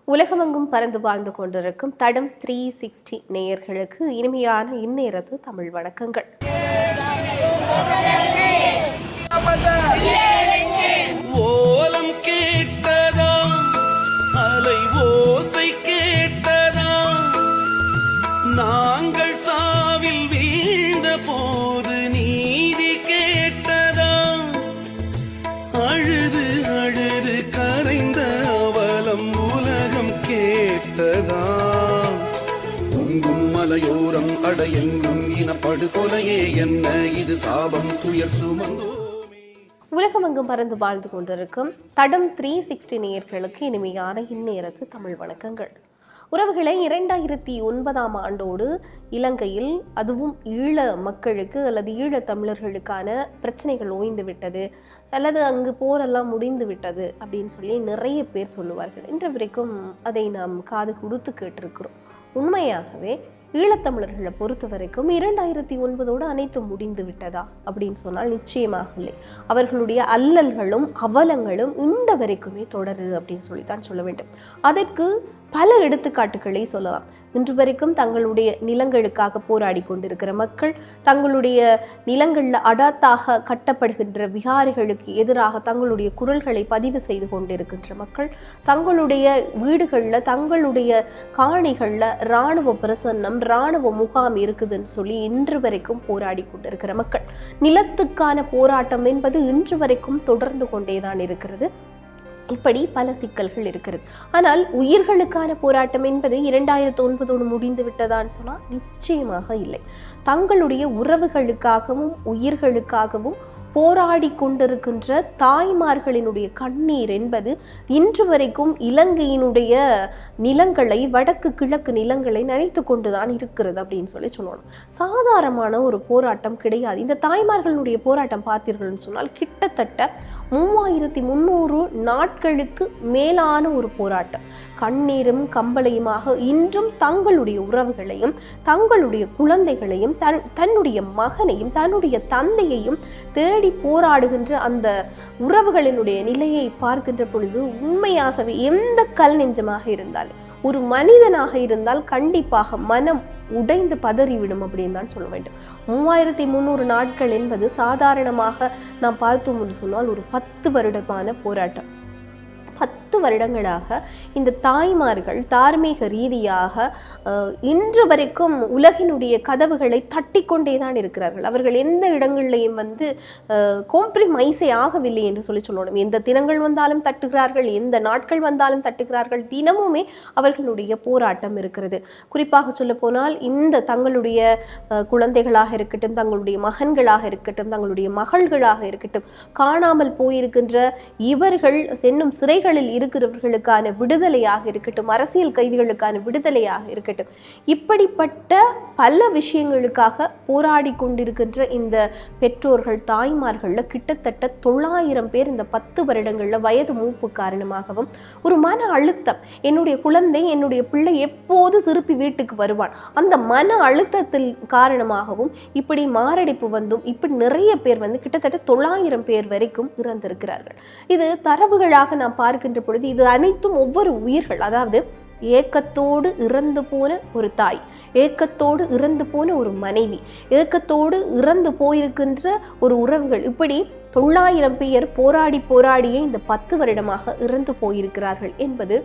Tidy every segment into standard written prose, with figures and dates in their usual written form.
உலகமெங்கும் பறந்து வாழ்ந்து கொண்டிருக்கும் தடம் 360 நேயர்களுக்கு இனிமையான இந்நேரத்து தமிழ் வணக்கங்கள். ஓலம் கேட்டதா, அலை ஓசை கேட்டதா, நாங்கள் சாவில் வீழ்ந்த போது நீதி கேட்டதா, அழுது அழுது கரைந்த அவலம் உலகம் கேட்டதா, பொங்கும் மலையோரம் அடையெங்கும் இனப்படுகொலையே என்ன இது சாபம் துயர் சுமந்தோ. உலகமெங்கும் பறந்து வாழ்ந்து கொண்டிருக்கும் தடம் 360 நேயர்களுக்கு இனிமையான இந்நேரத்து தமிழ் வணக்கங்கள். உறவுகளை 2009ஆம் ஆண்டோடு இலங்கையில் அதுவும் ஈழ மக்களுக்கு அல்லது ஈழ தமிழர்களுக்கான பிரச்சனைகள் ஓய்ந்து விட்டது அல்லது அங்கு போரெல்லாம் முடிந்து விட்டது அப்படின்னு சொல்லி நிறைய பேர் சொல்லுவார்கள். இன்று வரைக்கும் அதை நாம் காது கொடுத்து கேட்டிருக்கிறோம். உண்மையாகவே ஈழத்தமிழர்களை பொறுத்த வரைக்கும் 2009ஓடு அனைத்தும் முடிந்து விட்டதா அப்படின்னு சொன்னால் நிச்சயமாக இல்லை. அவர்களுடைய அல்லல்களும் அவலங்களும் இந்த வரைக்குமே தொடருது அப்படின்னு சொல்லித்தான் சொல்ல வேண்டும். அதற்கு பல எடுத்துக்காட்டுகளை சொல்லலாம். இன்று வரைக்கும் தங்களுடைய நிலங்களுக்காக போராடி கொண்டிருக்கிற மக்கள், தங்களுடைய நிலங்களில் அடாத்தாக கட்டப்படுகின்ற விகாரிகளுக்கு எதிராக தங்களுடைய குரல்களை பதிவு செய்து கொண்டிருக்கின்ற மக்கள், தங்களுடைய வீடுகளில் தங்களுடைய காணிகளில் இராணுவ பிரசன்னம் இராணுவ முகாம் இருக்குதுன்னு சொல்லி இன்று வரைக்கும் போராடி கொண்டிருக்கிற மக்கள், நிலத்துக்கான போராட்டம் என்பது இன்று வரைக்கும் தொடர்ந்து கொண்டேதான் இருக்கிறது. இப்படி பல சிக்கல்கள் இருக்கிறது. ஆனால் உயிர்களுக்கான போராட்டம் என்பது 2009ஓடு முடிந்து விட்டதான்னு சொன்னால் நிச்சயமாக இல்லை. தங்களுடைய உறவுகளுக்காகவும் உயிர்களுக்காகவும் போராடி கொண்டிருக்கின்ற தாய்மார்களினுடைய கண்ணீர் என்பது இன்று வரைக்கும் இலங்கையினுடைய நிலங்களை, வடக்கு கிழக்கு நிலங்களை நினைத்து கொண்டுதான் இருக்கிறது அப்படின்னு சொல்லணும். சாதாரணமான ஒரு போராட்டம் கிடையாது. இந்த தாய்மார்களுடைய போராட்டம் பார்த்தீர்கள்னு சொன்னால் கிட்டத்தட்ட 3300 நாட்களுக்கு மேலான ஒரு போராட்டம். கண்ணீரும் கம்பளையுமாக இன்றும் தங்களுடைய உறவுகளையும் தங்களுடைய குழந்தைகளையும் தன்னுடைய மகனையும் தன்னுடைய தந்தையையும் தேடி போராடுகின்ற அந்த உறவுகளினுடைய நிலையை பார்க்கின்ற பொழுது உண்மையாகவே எந்த கல் நெஞ்சமாக இருந்தாலும் ஒரு மனிதனாக இருந்தால் கண்டிப்பாக மனம் உடைந்து பதறிவிடும் அப்படின்னு தான் சொல்ல வேண்டும். 3300 நாட்கள் என்பது சாதாரணமாக நாம் பார்த்தோம் என்று சொன்னால் ஒரு 10 வருடமான போராட்டம். 10 வருடங்களாக இந்த தாய்மார்கள் தார்மீக ரீதியாக இன்று வரைக்கும் உலகினுடைய கதவுகளை தட்டி கொண்டே தான் இருக்கிறார்கள். அவர்கள் எந்த இடங்கள்லையும் காம்ப்ரமைஸே ஆகவில்லை என்று சொல்லணும். எந்த தினங்கள் வந்தாலும் தட்டுகிறார்கள், எந்த நாட்கள் வந்தாலும் தட்டுகிறார்கள். தினமுமே அவர்களுடைய போராட்டம் இருக்கிறது. குறிப்பாக சொல்ல போனால் இந்த தங்களுடைய குழந்தைகளாக இருக்கட்டும், தங்களுடைய மகன்களாக இருக்கட்டும், தங்களுடைய மகள்களாக இருக்கட்டும், காணாமல் போயிருக்கின்ற இவர்கள் என்னும் சிறைகளில் இருக்கிறவர்களுக்கான விடுதலையாக இருக்கட்டும், அரசியல் கைதிகளுக்கான விடுதலையாக இருக்கட்டும், இப்படிப்பட்ட பல விஷயங்களுக்காக போராடி கொண்டிருக்கின்ற இந்த பெற்றோர்கள் தாய்மார்கள்ல கிட்டத்தட்ட 900 பேர் இந்த 10 வருடங்கள்ல வயது மூப்பு காரணமாகவும் ஒரு மன அழுத்தம், என்னுடைய குழந்தை என்னுடைய பிள்ளை எப்போது திருப்பி வீட்டுக்கு வருவான், அந்த மன அழுத்தத்தில் காரணமாகவும் இப்படி மாரடைப்பு வந்தும் இப்படி நிறைய பேர் கிட்டத்தட்ட 900 பேர் வரைக்கும் இறந்திருக்கிறார்கள். இது தரவுகளாக நாம் பார்க்கின்ற பொழுது இது அனைத்தும் ஒவ்வொரு உயிர்கள், அதாவது ஏக்கத்தோடு இறந்து போன ஒரு தாய், ஏக்கத்தோடு இறந்து போன ஒரு மனைவி, ஏக்கத்தோடு இறந்து போயிருக்கின்ற ஒரு உறவுகள், இப்படி 900 பேர் போராடியே இந்த 10 வருடமாக இறந்து போயிருக்கிறார்கள் என்பது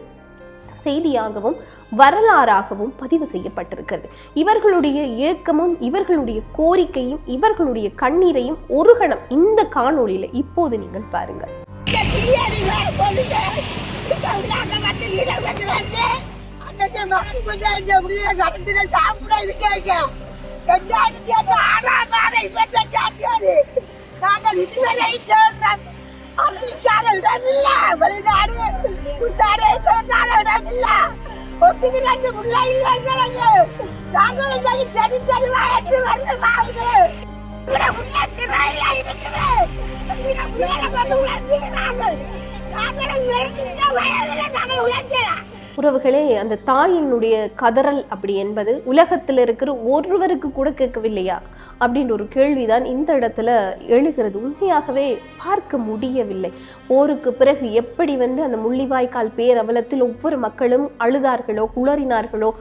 செய்தியாகவும் வரலாறாகவும் பதிவு செய்யப்பட்டிருக்கிறது. இவர்களுடைய ஏக்கமும் இவர்களுடைய கோரிக்கையும் இவர்களுடைய கண்ணீரையும் ஒரு கணம் இந்த காணொளியில இப்போது நீங்கள் பாருங்கள். உறவுகளே, அந்த தாயினுடைய கதறல் அப்படி என்பது உலகத்தில் இருக்கிற ஒருவருக்கு கூட கேட்கவில்லையா? அப்படின்ற ஒரு கேள்விதான் இந்த இடத்துல எழுகிறது. உண்மையாகவே பார்க்க முடியவில்லை. போருக்கு பிறகு எப்படி அந்த முள்ளிவாய்க்கால் பேரவலத்தில் ஒவ்வொரு மக்களும் அழுதார்களோ, குளறினார்களோ,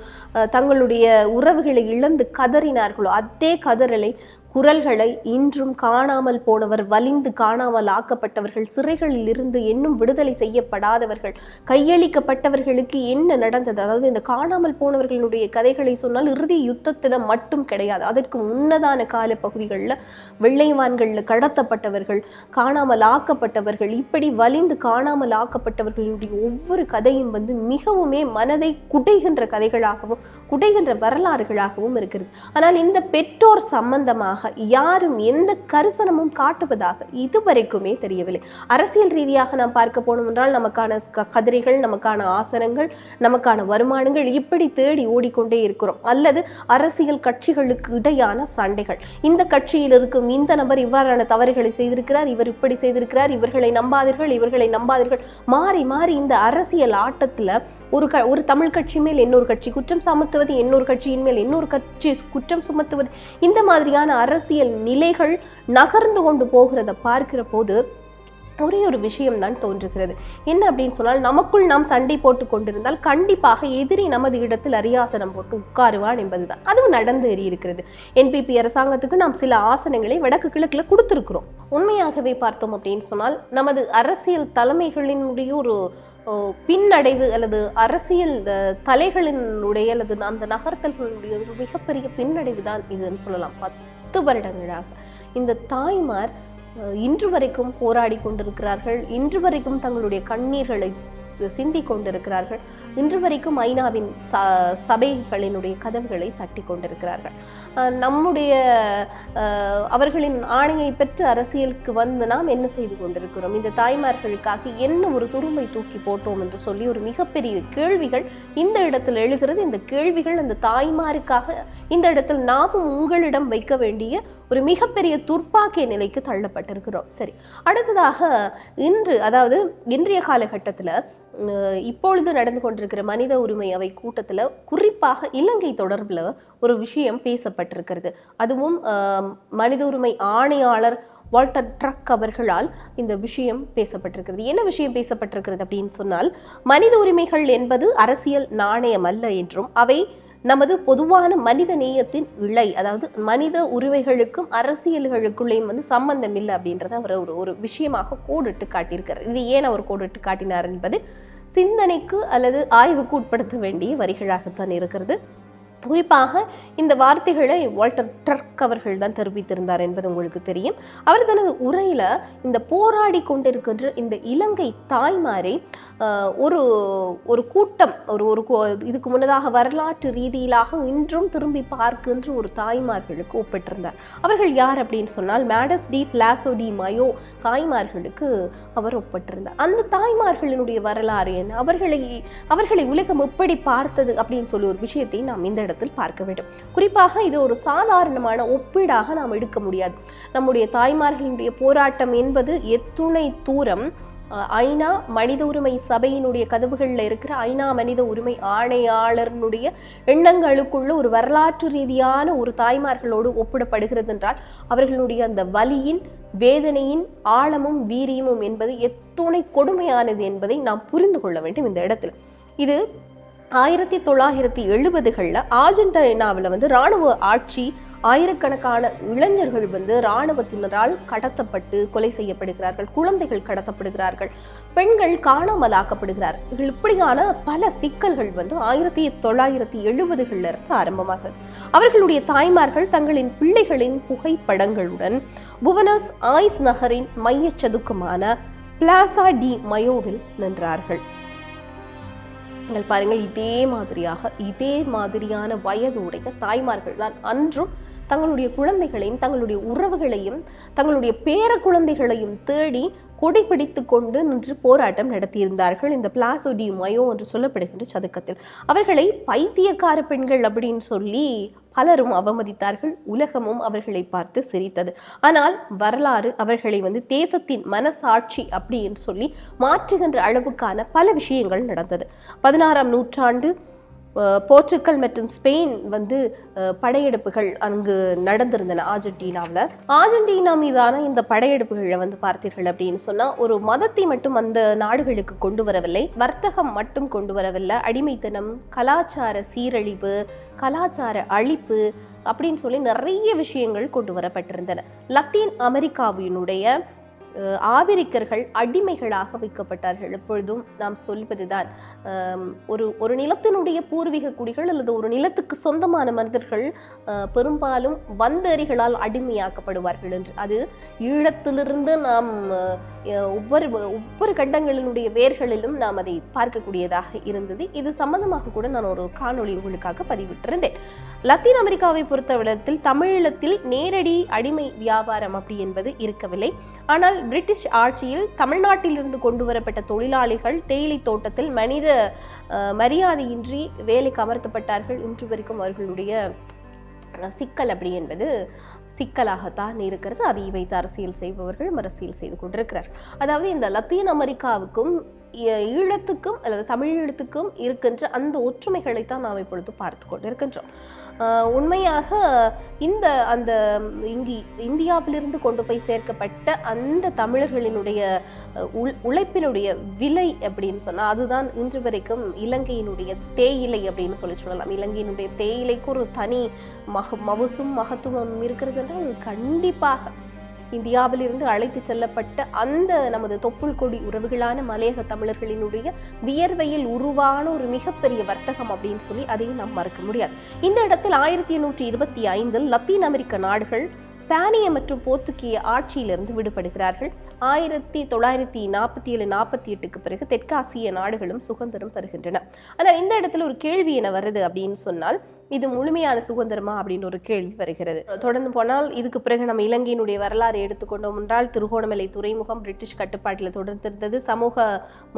தங்களுடைய உறவுகளை இழந்து கதறினார்களோ, அதே கதறலை, குரல்களை இன்றும் காணாமல் போனவர், வலிந்து காணாமல் ஆக்கப்பட்டவர்கள், சிறைகளில் இருந்து இன்னும் விடுதலை செய்யப்படாதவர்கள், கையளிக்கப்பட்டவர்களுக்கு என்ன நடந்தது, அதாவது இந்த காணாமல் போனவர்களுடைய கதைகளை சொன்னால் இறுதி யுத்தத்தில் மட்டும் கிடையாது, அதற்கு முன்னதான கால பகுதிகளில் வெள்ளைவான்களில் கடத்தப்பட்டவர்கள், காணாமல் ஆக்கப்பட்டவர்கள், இப்படி வலிந்து காணாமல் ஆக்கப்பட்டவர்களுடைய ஒவ்வொரு கதையும் மிகவுமே மனதை குடைகின்ற கதைகளாகவும் குடைகின்ற வரலாறுகளாகவும் இருக்கிறது. ஆனால் இந்த பெற்றோர் சம்பந்தமாக யாரும் எந்த கரிசனமும் காட்டுவதாக இதுவரைக்குமே தெரியவில்லை. அரசியல் ரீதியாக நாம் பார்க்க போனோம் என்றால் நமக்கான கதிரைகள், நமக்கான ஆசனங்கள், நமக்கான வருமானங்கள் இப்படி தேடி ஓடிக்கொண்டே இருக்கிறோம். அல்லது அரசியல் கட்சிகளுக்கு இடையான சண்டைகள், இந்த கட்சியில் இருக்கும் இந்த நபர் இவ்வாறான தவறுகளை செய்திருக்கிறார், இவர் இப்படி செய்திருக்கிறார், இவர்களை நம்பாதீர்கள், இவர்களை நம்பாதீர்கள், மாறி மாறி இந்த அரசியல் ஆட்டத்துல ஒரு தமிழ் கட்சி மேல் இன்னொரு கட்சி குற்றம் சுமத்துவது, இன்னொரு கட்சியின் மேல் இன்னொரு கட்சி குற்றம் சுமத்துவது, இந்த மாதிரியான அரசியல் நிலைகள் நகர்ந்து கொண்டு போகிறத பார்க்கிற போது ஒரே ஒரு விஷயம் தான் தோன்றுகிறது. என்ன அப்படின்னு சொன்னால், நமக்குள் நாம் சண்டை போட்டு கொண்டிருந்தால் கண்டிப்பாக எதிரி நமது இடத்தில் அரியாசனம் போட்டு உட்காருவான் என்பதுதான். அதுவும் நடந்து இருக்கிறது. NPP அரசாங்கத்துக்கு நாம் சில ஆசனங்களை வடக்கு கிழக்குல கொடுத்திருக்கிறோம். உண்மையாகவே பார்த்தோம் அப்படின்னு சொன்னால், நமது அரசியல் தலைமைகளினுடைய ஒரு பின்னடைவு அல்லது அரசியல் தலைகளினுடைய அல்லது அந்த நகர்த்தல்களுடைய ஒரு மிகப்பெரிய பின்னடைவு தான் இதுன்னு சொல்லலாம். 10 வருடங்களாக இந்த தாய்மார் இன்று வரைக்கும் போராடி கொண்டிருக்கிறார்கள். இன்று வரைக்கும் தங்களுடைய கண்ணீர்களை சிந்தி கொண்டிருக்கிறார்கள். இன்று வரைக்கும் ஐநாவின் சபைகளினுடைய கதவுகளை தட்டி கொண்டிருக்கிறார்கள். நம்முடைய அவர்களின் ஆணையை பெற்று அரசியலுக்கு நாம் என்ன செய்து கொண்டிருக்கிறோம்? இந்த தாய்மார்களுக்காக என்ன ஒரு துரும்பை தூக்கி போட்டோம் என்று சொல்லி ஒரு மிகப்பெரிய கேள்விகள் இந்த இடத்தில் எழுகிறது. இந்த கேள்விகள் அந்த தாய்மாருக்காக இந்த இடத்தில் நாமும் உங்களிடம் வைக்க வேண்டிய ஒரு மிகப்பெரிய துர்ப்பாக்கிய நிலைக்கு தள்ளப்பட்டிருக்கிறோம். சரி, அடுத்ததாக இன்றைய காலகட்டத்தில் இப்பொழுது நடந்து கொண்டிருக்கிற மனித உரிமை அவை கூட்டத்தில் குறிப்பாக இலங்கை தொடர்பில் ஒரு விஷயம் பேசப்பட்டிருக்கிறது. அதுவும் மனித உரிமை ஆணையாளர் வால்டர் ட்ரக் அவர்களால் இந்த விஷயம் பேசப்பட்டிருக்கிறது. என்ன விஷயம் பேசப்பட்டிருக்கிறது அப்படின்னு சொன்னால், மனித உரிமைகள் என்பது அரசியல் நாணயம் அல்ல என்றும் அவை நமது பொதுவான மனித நேயத்தின் இழை, அதாவது மனித உரிமைகளுக்கும் அரசியல்களுக்குள்ளேயும் சம்பந்தம் இல்லை அப்படின்றத அவர் ஒரு விஷயமாக கோடிட்டு காட்டியிருக்கிறார். இது ஏன் அவர் கோடிட்டு காட்டினார் என்பது சிந்தனைக்கு அல்லது ஆய்வுக்கு உட்படுத்த வேண்டிய வரிகளாகத்தான் இருக்கிறது. குறிப்பாக இந்த வார்த்தைகளை வால்டர் ட்ரக் அவர்கள் தான் தெரிவித்திருந்தார் என்பது உங்களுக்கு தெரியும். அவர் தனது உரையில இந்த போராடி கொண்டிருக்கின்ற இந்த இலங்கை தாய்மாரை ஒரு கூட்டம் இதுக்கு முன்னதாக வரலாற்று ரீதியிலாக இன்றும் திரும்பி பார்க்கின்ற ஒரு தாய்மார்களுக்கு ஒப்பிட்டிருந்தார். அவர்கள் யார் அப்படின்னு சொன்னால், Madres de Plaza de Mayo தாய்மார்களுக்கு அவர் ஒப்பிட்டிருந்தார். அந்த தாய்மார்களினுடைய வரலாறு என்ன, அவர்களை உலகம் எப்படி பார்த்தது அப்படின்னு சொல்லி ஒரு விஷயத்தை நாம் இந்த இடத்தில் பார்க்க வேண்டும். குறிப்பாக இது ஒரு சாதாரணமான ஒப்பீடாக நாம் எடுக்க முடியாது. நம்முடைய தாய்மார்களினுடைய போராட்டம் என்பது எத்துணை தூரம் ஐநா மனித உரிமை சபையினுடைய கதவுகளில் இருக்கிற ஐநா மனித உரிமை ஆணையாளருடைய எண்ணங்களுக்குள்ள ஒரு வரலாற்று ரீதியான ஒரு தாய்மார்களோடு ஒப்பிடப்படுகிறது என்றால், அவர்களுடைய அந்த வலியின் வேதனையின் ஆழமும் வீரியமும் என்பது எத்துணை கொடுமையானது என்பதை நாம் புரிந்து கொள்ள வேண்டும். இந்த இடத்துல இது 1970களில் ஆர்ஜென்டினாவில் இராணுவ ஆட்சி, ஆயிரக்கணக்கான இளைஞர்கள் இராணுவத்தினரால் கடத்தப்பட்டு கொலை செய்யப்படுகிறார்கள், குழந்தைகள் கடத்தப்படுகிறார்கள், பெண்கள் காணாமல் ஆக்கப்படுகிறார்கள். இப்படியான பல சிக்கல்கள் 1970களில் இருந்து ஆரம்பமாகிறது. அவர்களுடைய தாய்மார்கள் தங்களின் பிள்ளைகளின் புகைப்படங்களுடன் புவனஸ் ஆய்ஸ் நகரின் மையச்சதுக்கமான பிளாசா டி மயோவில் நின்றார்கள். நீங்கள் பாருங்கள், இதே மாதிரியான வயதுடைய தாய்மார்கள் தான் அன்றும் தங்களுடைய குழந்தைகளையும் தங்களுடைய உறவுகளையும் தங்களுடைய பேர குழந்தைகளையும் தேடி கொடி பிடித்து கொண்டு நின்று போராட்டம் நடத்தியிருந்தார்கள் இந்த பிளாசோ டி மயோ என்று சொல்லப்படுகின்ற சதுக்கத்தில். அவர்களை பைத்தியக்கார பெண்கள் அப்படின்னு சொல்லி பலரும் அவமதித்தார்கள். உலகமும் அவர்களை பார்த்து சிரித்தது. ஆனால் வரலாறு அவர்களை தேசத்தின் மனசாட்சி அப்படின்னு சொல்லி மாற்றுகின்ற அளவுக்கான பல விஷயங்கள் நடந்தது. 16ஆம் நூற்றாண்டு போர்ச்சுகல் மற்றும் ஸ்பெயின் வந்து படையெடுப்புகள் அங்கு நடந்திருந்தன அர்ஜென்டினா மீதான இந்த படையெடுப்புகளை வந்து பார்த்தீர்கள் அப்படின்னு சொன்னா ஒரு மதத்தை மட்டும் அந்த நாடுகளுக்கு கொண்டு வரவில்லை, வர்த்தகம் மட்டும் கொண்டு வரவில்லை, அடிமைத்தனம், கலாச்சார சீரழிவு, கலாச்சார அழிப்பு அப்படின்னு சொல்லி நிறைய விஷயங்கள் கொண்டு வரப்பட்டிருந்தன. லத்தீன் அமெரிக்காவினுடைய ஆபிரிக்கர்கள் அடிமைகளாக வைக்கப்பட்டார்கள். எப்பொழுதும் நாம் சொல்வதுதான், ஒரு நிலத்தினுடைய பூர்வீக குடிகள் அல்லது ஒரு நிலத்துக்கு சொந்தமான மனிதர்கள் பெரும்பாலும் வந்தேரிகளால் அடிமையாக்கப்படுவார்கள் என்று. அது ஈழத்திலிருந்து நாம் ஒவ்வொரு கண்டங்களினுடைய வேர்களிலும் நாம் அதை பார்க்கக்கூடியதாக இருந்தது. இது சம்பந்தமாக கூட நான் ஒரு காணொளி உங்களுக்காக பதிவிட்டிருந்தேன். லத்தீன் அமெரிக்காவை பொறுத்தவரையில் தமிழீழத்தில் நேரடி அடிமை வியாபாரம் அப்படி என்பது இருக்கவில்லை. ஆனால் பிரிட்டிஷ் ஆட்சியில் தமிழ்நாட்டிலிருந்து கொண்டு வரப்பட்ட தொழிலாளிகள் தேயிலை தோட்டத்தில் மனித மரியாதையின்றி வேலைக்கு அமர்த்தப்பட்டார்கள். இன்று வரைக்கும் அவர்களுடைய சிக்கல் அப்படி என்பது சிக்கலாகத்தான் இருக்கிறது. அதை வைத்து அரசியல் செய்பவர்கள் அரசியல் செய்து கொண்டிருக்கிறார். அதாவது இந்த லத்தீன் அமெரிக்காவுக்கும் ஈழத்துக்கும் அல்லது தமிழீழத்துக்கும் இருக்கின்ற அந்த ஒற்றுமைகளைத்தான் நாம் இப்பொழுது பார்த்து கொண்டிருக்கின்றோம். உண்மையாக அந்த இந்தியாவிலிருந்து கொண்டு போய் சேர்க்கப்பட்ட அந்த தமிழர்களினுடைய உழைப்பினுடைய விலை அப்படின்னு சொன்னால் அதுதான் இன்று வரைக்கும் இலங்கையினுடைய தேயிலை அப்படின்னு சொல்லலாம். இலங்கையினுடைய தேயிலைக்கு ஒரு தனி மவுசும் மகத்துவம் இருக்கிறது என்றால் கண்டிப்பாக இந்தியாவிலிருந்து அழைத்து செல்லப்பட்ட அந்த நமது தொப்புள் கொடி உறவுகளான மலையக தமிழர்களினுடைய வியர்வையில் உருவான ஒரு மிகப்பெரிய வர்த்தகம் அப்படின்னு சொல்லி அதையும் நாம் மறக்க முடியாது. இந்த இடத்தில் 1825 லத்தீன் அமெரிக்க நாடுகள் ஸ்பானிய மற்றும் போர்த்துகீய ஆட்சியிலிருந்து விடுபடுகிறார்கள். 1947-48 பிறகு தெற்காசிய நாடுகளும் சுதந்திரம் பெறுகின்றன. ஆனால் இந்த இடத்துல ஒரு கேள்வி என்ன வருது அப்படின்னு சொன்னால், இது முழுமையான சுதந்திரமா அப்படின்னு ஒரு கேள்வி வருகிறது. தொடர்ந்து போனால் இதுக்கு பிறகு நம்ம இலங்கையினுடைய வரலாறு எடுத்துக்கொண்டோம் என்றால் திருகோணமலை துறைமுகம் பிரிட்டிஷ் கட்டுப்பாட்டில் தொடர்ந்திருந்தது. சமூக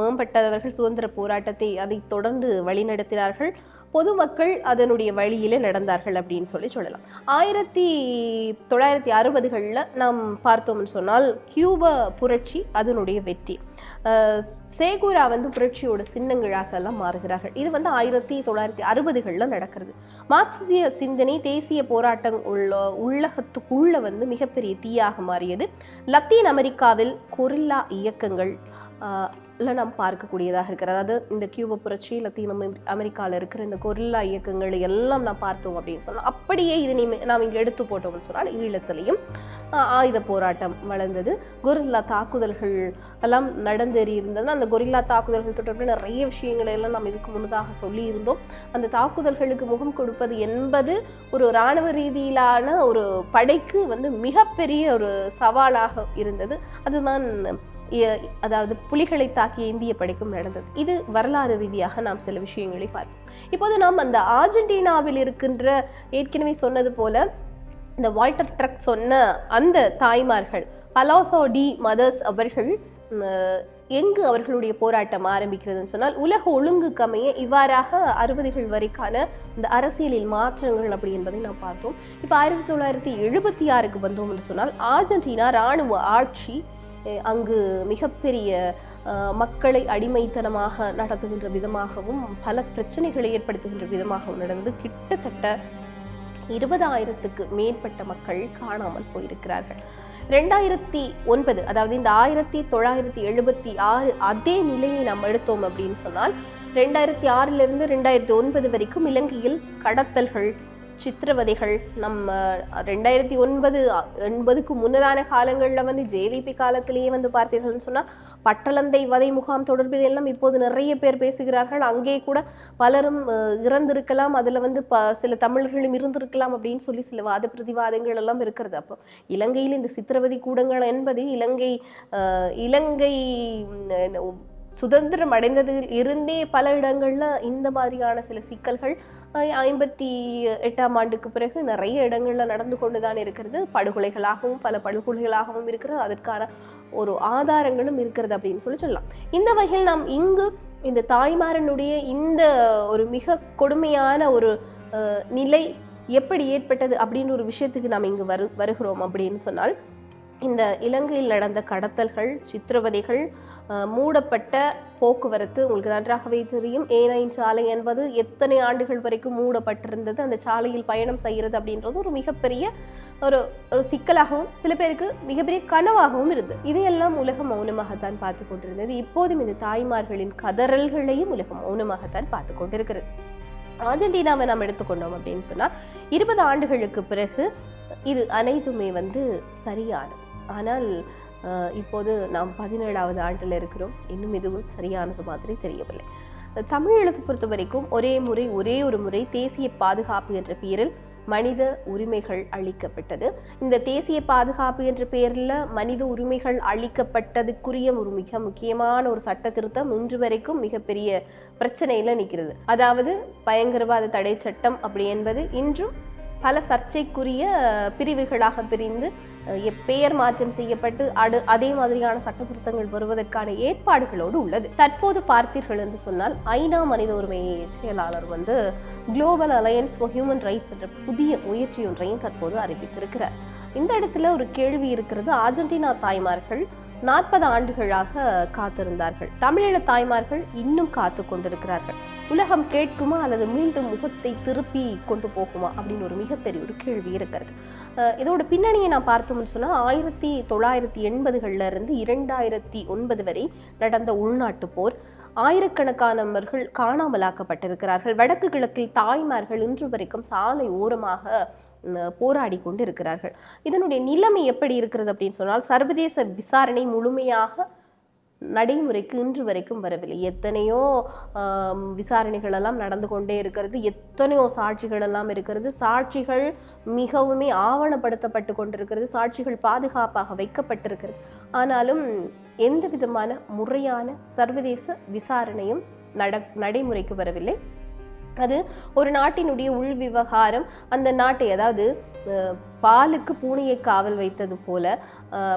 மேம்பட்டவர்கள் சுதந்திர போராட்டத்தை அதை தொடர்ந்து வழிநடத்தினார்கள். பொதுமக்கள் அதனுடைய வழியிலே நடந்தார்கள் அப்படின்னு சொல்லலாம். 1960களில் நாம் பார்த்தோம்னு சொன்னால் கியூபா புரட்சி அதனுடைய வெற்றி. சேகுரா வந்து புரட்சியோட சின்னங்களாக எல்லாம் மாறுகிறார்கள். இது வந்து 1960களில் நடக்கிறது. மார்க்சிய சிந்தனை தேசிய போராட்டம் உள்ளகத்துக்குள்ள வந்து மிகப்பெரிய தீயாக மாறியது. லத்தீன் அமெரிக்காவில் கொரில்லா இயக்கங்கள் நாம் பார்க்கக்கூடியதாக இருக்கிறது. அதாவது இந்த கியூபா புரட்சி லத்தீன் அமெரிக்காவில் இருக்கிற இந்த கொரில்லா இயக்கங்கள் எல்லாம் நாம் பார்த்தோம் அப்படின்னு சொன்னால், அப்படியே இது நாம் இங்கே எடுத்து போட்டோம்னு சொன்னால் ஈழத்திலையும் ஆயுத போராட்டம் வளர்ந்தது. கொரில்லா தாக்குதல்கள் எல்லாம் நடந்தேறி இருந்தது. அந்த கொரில்லா தாக்குதல்கள் தொடர்பில் நிறைய விஷயங்களை எல்லாம் நாம் இதுக்கு முன்னதாக சொல்லி இருந்தோம். அந்த தாக்குதல்களுக்கு முகம் கொடுப்பது என்பது ஒரு இராணுவ ரீதியிலான ஒரு படைக்கு வந்து மிகப்பெரிய ஒரு சவாலாக இருந்தது. அதுதான் அதாவது புலிகளை தாக்கிய இந்திய படைக்கும் நடந்தது. இது வரலாறு ரீதியாக நாம் சில விஷயங்களை பார்த்தோம். இப்போது நாம் அந்த அர்ஜென்டினாவில் இருக்கின்ற ஏற்கனவே சொன்னது போல இந்த வால்டர் ட்ரக் சொன்ன அந்த தாய்மார்கள் பலாசோ டி மதர்ஸ் அவர்கள் எங்கு அவர்களுடைய போராட்டம் ஆரம்பிக்கிறதுன்னு சொன்னால், உலக ஒழுங்குக்கு அமைய இவ்வாறாக 60கள் வரைக்கான இந்த அரசியலில் மாற்றங்கள் அப்படி என்பதை நாம் பார்த்தோம். இப்போ 1976க்கு வந்தோம் என்று சொன்னால் அர்ஜென்டினா இராணுவ ஆட்சி அங்கு மிகப்பெரிய மக்களை அடிமைத்தனமாக நடத்துகின்ற விதமாகவும் பல பிரச்சனைகளை ஏற்படுத்துகின்ற விதமாகவும் நடந்து கிட்டத்தட்ட 20,000க்கு மேற்பட்ட மக்கள் காணாமல் போயிருக்கிறார்கள். 2009 அதாவது இந்த 1976 அதே நிலையை நாம் எடுத்தோம் அப்படின்னு சொன்னால் 2006 2009 வரைக்கும் இலங்கையில் கடத்தல்கள், சித்திரவதைகள் நம்ம 2009-80க்கு முன்னதான காலங்களில் வந்து ஜேவிபி காலத்திலேயே வந்து பார்த்தீர்கள்னு சொன்னால் பட்டளந்தை வதை முகாம் தொடர்பில் எல்லாம் இப்போது நிறைய பேர் பேசுகிறார்கள். அங்கே கூட பலரும் இறந்திருக்கலாம், அதில் வந்து சில தமிழர்களும் இருந்திருக்கலாம் அப்படின்னு சொல்லி சில வாத பிரதிவாதங்கள் எல்லாம் இருக்கிறது. அப்போ இலங்கையில் இந்த சித்திரவதை கூடங்கள் என்பது இலங்கை சுதந்திரம் அடைந்ததில் இருந்தே பல இடங்கள்ல இந்த மாதிரியான சில சிக்கல்கள் 58ஆம் ஆண்டுக்கு பிறகு நிறைய இடங்கள்ல நடந்து கொண்டுதான் இருக்கிறது. படுகொலைகளாகவும் பல படுகொலைகளாகவும் இருக்கிறது. அதற்கான ஒரு ஆதாரங்களும் இருக்கிறது அப்படின்னு சொல்லலாம். இந்த வகையில் நாம் இங்கு இந்த தாய்மாரனுடைய இந்த ஒரு மிக கொடுமையான ஒரு நிலை எப்படி ஏற்பட்டது அப்படின்னு ஒரு விஷயத்துக்கு நாம் இங்கு வருகிறோம் அப்படின்னு சொன்னால், இந்த இலங்கையில் நடந்த கடத்தல்கள், சித்திரவதைகள், மூடப்பட்ட போக்குவரத்து உங்களுக்கு நன்றாகவே தெரியும். A9 சாலை என்பது எத்தனை ஆண்டுகள் வரைக்கும் மூடப்பட்டிருந்தது. அந்த சாலையில் பயணம் செய்கிறது அப்படின்றது ஒரு மிகப்பெரிய ஒரு சிக்கலாகவும் சில பேருக்கு மிகப்பெரிய கனவாகவும் இருந்தது. இதையெல்லாம் உலகம் மௌனமாகத்தான் பார்த்து கொண்டிருந்தது. இப்போதும் இந்த தாய்மார்களின் கதறல்களையும் உலகம் மௌனமாகத்தான் பார்த்து கொண்டிருக்கிறது. அர்ஜென்டினாவை நாம் எடுத்துக்கொண்டோம் அப்படின்னு சொன்னால் 20 ஆண்டுகளுக்கு பிறகு இது அனைத்துமே சரியானது. ஆனால் இப்போது நாம் 17வது ஆண்டில் இருக்கிறோம். இன்னும் எதுவும் சரியானது மாதிரி தெரியவில்லை. தமிழீழத்தை பொறுத்த வரைக்கும் ஒரே ஒரு முறை தேசிய பாதுகாப்பு என்ற பெயரில் மனித உரிமைகள் அளிக்கப்பட்டது. இந்த தேசிய பாதுகாப்பு என்ற பெயரில் மனித உரிமைகள் அளிக்கப்பட்டதுக்குரிய ஒரு மிக முக்கியமான ஒரு சட்ட திருத்தம் இன்று வரைக்கும் மிகப்பெரிய பிரச்சனையில நிற்கிறது. அதாவது பயங்கரவாத தடை சட்டம் அப்படி என்பது இன்றும் பல சர்ச்சைக்குரிய பிரிவுகளாக பிரிந்து பெயர் மாற்றம் செய்யப்பட்டு அதே மாதிரியான சட்ட திருத்தங்கள் வருவதற்கான ஏற்பாடுகளோடு உள்ளது. தற்போது பார்த்தீர்கள் என்று சொன்னால் ஐநா மனித உரிமை செயலாளர் global alliance for human rights என்ற புதிய முயற்சி ஒன்றையும் தற்போது அறிவித்திருக்கிறார். இந்த இடத்துல ஒரு கேள்வி இருக்கிறது. அர்ஜென்டினா தாய்மார்கள் 40 ஆண்டுகளாக காத்திருந்தார்கள். தமிழீழ தாய்மார்கள் இன்னும் காத்து கொண்டிருக்கிறார்கள். உலகம் கேட்குமா அல்லது மீண்டும் முகத்தை திருப்பி கொண்டு போகுமா அப்படின்னு ஒரு மிகப்பெரிய ஒரு கேள்வி இருக்கிறது. இதோட பின்னணியை நான் பார்த்தோம்னு சொன்னால் 1980களில் இருந்து 2009 வரை நடந்த உள்நாட்டு போர், ஆயிரக்கணக்கானவர்கள் காணாமலாக்கப்பட்டிருக்கிறார்கள். வடக்கு கிழக்கில் தாய்மார்கள் இன்று வரைக்கும் சாலை ஓரமாக போராடி கொண்டு இருக்கிறார்கள். இதனுடைய நிலைமை எப்படி இருக்கிறது அப்படின்னு சொன்னால் சர்வதேச விசாரணை முழுமையாக நடைமுறைக்கு இன்று வரைக்கும் வரவில்லை. எத்தனையோ விசாரணைகள் எல்லாம் நடந்து கொண்டே இருக்கிறது. எத்தனையோ சாட்சிகள் எல்லாம் இருக்கிறது. சாட்சிகள் மிகவுமே ஆவணப்படுத்தப்பட்டு கொண்டிருக்கிறது. சாட்சிகள் பாதுகாப்பாக வைக்கப்பட்டிருக்கிறது. ஆனாலும் எந்த விதமான முறையான சர்வதேச விசாரணையும் நடைமுறைக்கு வரவில்லை. அது ஒரு நாட்டினுடைய உள் விவகாரம். அந்த நாட்டை, அதாவது பாலுக்கு பூனையை காவல் வைத்தது போல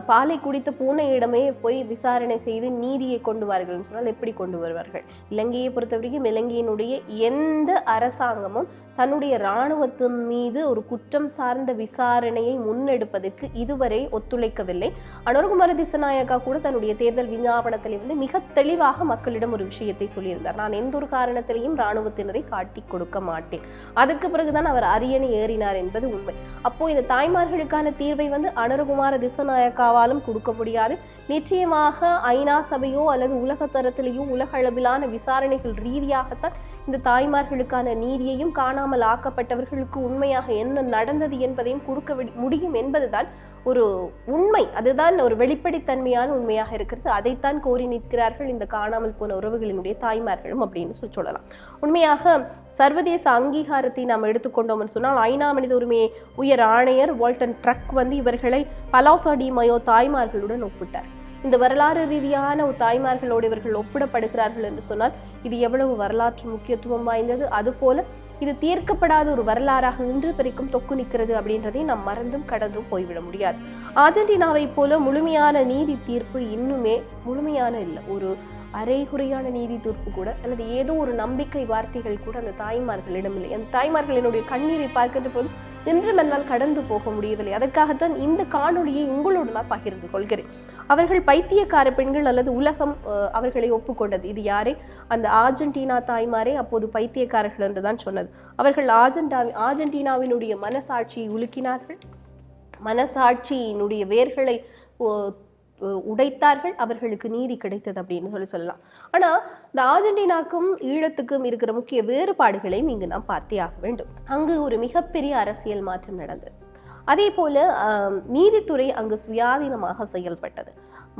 பாலை குடித்த பூனையிடமே போய் விசாரணை செய்து நீதியை கொண்டு வார்கள் சொன்னால் எப்படி கொண்டு வருவார்கள்? இலங்கையை பொறுத்தவரைக்கும் இலங்கையினுடைய எந்த அரசாங்கமும் தன்னுடைய இராணுவத்தின் மீது ஒரு குற்றம் சார்ந்த விசாரணையை முன்னெடுப்பதற்கு இதுவரை ஒத்துழைக்கவில்லை. அனுரகுமார திசாநாயக்கா கூட தன்னுடைய தேர்தல் விஞ்ஞாபனத்தில் மிக தெளிவாக மக்களிடம் ஒரு விஷயத்தை சொல்லியிருந்தார். நான் எந்த ஒரு காரணத்திலையும் இராணுவத்தினரை காட்டி கொடுக்க மாட்டேன். அதுக்கு பிறகுதான் அவர் அரியணை ஏறினார் என்பது உண்மை. அப்போ இந்த தாய்மார்களுக்கான தீர்வை அனுரகுமார திசாநாயக்காவாலும் கொடுக்க முடியாது. நிச்சயமாக ஐநா சபையோ அல்லது உலக தரத்திலேயோ உலக அளவிலான விசாரணைகள் ரீதியாகத்தான் இந்த தாய்மார்களுக்கான நீதியையும் காணாமல் ஆக்கப்பட்டவர்களுக்கு உண்மையாக என்ன நடந்தது என்பதையும் கொடுக்க முடியும் என்பதுதான் ஒரு உண்மை. அதுதான் ஒரு வெளிப்படைத்தன்மையான உண்மையாக இருக்கிறது. அதைத்தான் கோரி நிற்கிறார்கள் இந்த காணாமல் போன உறவுகளினுடைய தாய்மார்களும் அப்படின்னு சொல்லலாம். உண்மையாக சர்வதேச அங்கீகாரத்தை நாம் எடுத்துக்கொண்டோம்னு சொன்னால் ஐநா மனித உரிமை உயர் ஆணையர் வால்டன் ட்ரக் இவர்களை பலாசா டி மயோ தாய்மார்களுடன் ஒப்பிட்டார். இந்த வரலாறு ரீதியான தாய்மார்களோடு இவர்கள் ஒப்பிடப்படுகிறார்கள் என்று சொன்னால் இது எவ்வளவு வரலாற்று முக்கியத்துவம் வாய்ந்தது. அதுபோல இது தீர்க்கப்படாத ஒரு வரலாறாக இன்று வரைக்கும் தொக்கு நிற்கிறது அப்படின்றதை நாம் மறந்தும் கடந்தும் போய்விட முடியாது. அர்ஜென்டினாவை போல முழுமையான நீதி தீர்ப்பு இன்னுமே முழுமையான இல்லை. ஒரு அரைகுறையான நீதி தீர்ப்பு கூட அல்லது ஏதோ ஒரு நம்பிக்கை வார்த்தைகள் கூட அந்த தாய்மார்களிடம் இல்லை. அந்த தாய்மார்களினுடைய கண்ணீரை பார்க்கின்ற போது நின்று மன்னால் கடந்து போக முடியவில்லை. அதற்காகத்தான் இந்த காணொளியை உங்களோடு நான் பகிர்ந்து கொள்கிறேன். அவர்கள் பைத்தியக்கார பெண்கள் அல்லது உலகம் அவர்களை ஒப்புக்கொண்டது. இது யாரே? அந்த அர்ஜென்டினா தாய்மாரே அப்போது பைத்தியக்காரர்கள் என்றுதான் சொன்னது. அவர்கள் அர்ஜென்டினாவினுடைய மனசாட்சியை உலுக்கினார்கள், மனசாட்சியினுடைய வேர்களை உடைத்தார்கள். அவர்களுக்கு நீதி கிடைத்தது அப்படின்னு சொல்லலாம். ஆனா இந்த அர்ஜென்டினாக்கும் ஈழத்துக்கும் இருக்கிற முக்கிய வேறுபாடுகளையும் இங்கு நாம் பார்த்தே ஆக வேண்டும். அங்கு ஒரு மிகப்பெரிய அரசியல் மாற்றம் நடந்தது. அதே போல நீதித்துறை அங்கு சுயாதீனமாக செயல்பட்டது.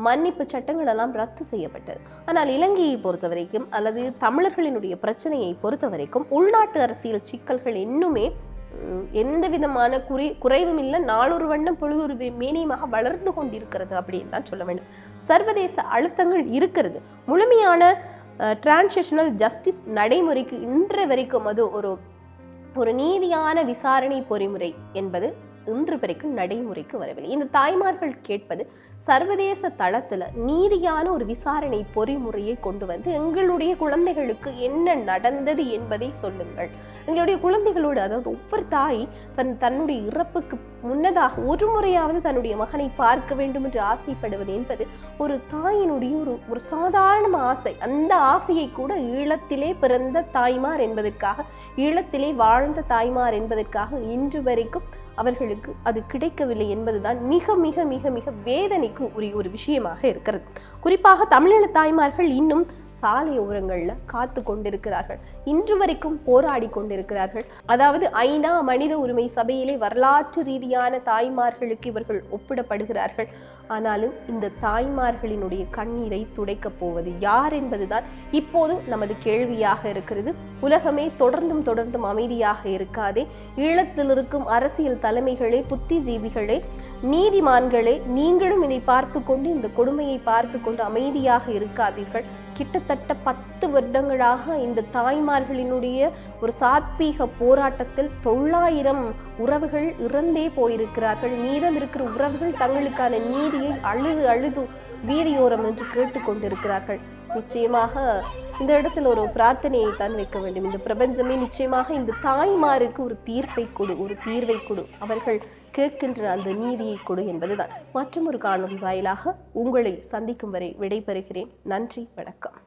மன்னிப்பு சட்டங்கள் எல்லாம் ரத்து செய்யப்பட்டது. ஆனால் இலங்கையை பொறுத்த வரைக்கும் அல்லது தமிழர்களினுடைய பிரச்சனையை பொறுத்த வரைக்கும் உள்நாட்டு அரசியல் சிக்கல்கள் இன்னுமே எந்த விதமான குறைவும் இல்லை. நாளொரு வண்ணம் பொழுதொரு மேனியமாக வளர்ந்து கொண்டிருக்கிறது அப்படின்னு தான் சொல்ல வேண்டும். சர்வதேச அழுத்தங்கள் இருக்கிறது. முழுமையான டிரான்சிஷனல் ஜஸ்டிஸ் நடைமுறைக்கு இன்று வரைக்கும் அது ஒரு நீதியான விசாரணை பொறிமுறை என்பது இன்று வரைக்கும் நடைமுறைக்கு வரவில்லை. இந்த தாய்மார்கள் கேட்பது சர்வதேச தளத்துல நீதியான ஒரு விசாரணை பொறிமுறையை கொண்டு வந்து எங்களுடைய குழந்தைகளுக்கு என்ன நடந்தது என்பதை சொல்லுங்கள். எங்களுடைய குழந்தைகளோடு, அதாவது ஒவ்வொரு தாய் தன்னுடைய இறப்புக்கு முன்னதாக ஒரு முறையாவது தன்னுடைய மகனை பார்க்க வேண்டும் என்று ஆசைப்படுவது என்பது ஒரு தாயினுடைய ஒரு சாதாரண ஆசை. அந்த ஆசையை கூட ஈழத்திலே பிறந்த தாய்மார் என்பதற்காக, ஈழத்திலே வாழ்ந்த தாய்மார் என்பதற்காக இன்று வரைக்கும் அவர்களுக்கு அது கிடைக்கவில்லை என்பதுதான் மிக மிக மிக மிக வேதனைக்கு உரிய ஒரு விஷயமாக இருக்கிறது. குறிப்பாக தமிழீழ தாய்மார்கள் இன்னும் சாலை ஓரங்கள்ல காத்து கொண்டிருக்கிறார்கள், இன்று வரைக்கும் போராடி கொண்டிருக்கிறார்கள். அதாவது ஐநா மனித உரிமை சபையிலே வரலாற்று ரீதியான தாய்மார்களுக்கு இவர்கள் ஒப்பிடப்படுகிறார்கள். ஆனாலும் இந்த தாய்மார்களினுடைய கண்ணீரை துடைக்கப் போவது யார் என்பதுதான் இப்போது நமது கேள்வியாக இருக்கிறது. உலகமே தொடர்ந்தும் அமைதியாக இருக்காதே. ஈழத்தில் இருக்கும் அரசியல் தலைமைகளே, புத்திஜீவிகளே, நீதிமான்களே, நீங்களும் இதை பார்த்து கொண்டு, இந்த கொடுமையை பார்த்து கொண்டு அமைதியாக இருக்காதீர்கள். கிட்டத்தட்ட 10 வருடங்களாக இந்த தாய்மார்களினுடைய ஒரு சாத்வீக போராட்டத்தில் 900 உறவுகள் இறந்தே போயிருக்கிறார்கள். மீதம் இருக்கிற உறவுகள் தங்களுக்கான நீதியை அழுது வீதியோரம் என்று கேட்டுக்கொண்டிருக்கிறார்கள். நிச்சயமாக இந்த இடத்துல ஒரு பிரார்த்தனையை தான் வைக்க வேண்டும். இந்த பிரபஞ்சமே நிச்சயமாக இந்த தாய்மாருக்கு ஒரு தீர்வை கொடு, அவர்கள் கேட்கின்ற அந்த நீதியை கொடு என்பதுதான். மற்றும் ஒரு காணொலி வாயிலாக உங்களை சந்திக்கும் வரை விடைபெறுகிறேன். நன்றி, வணக்கம்.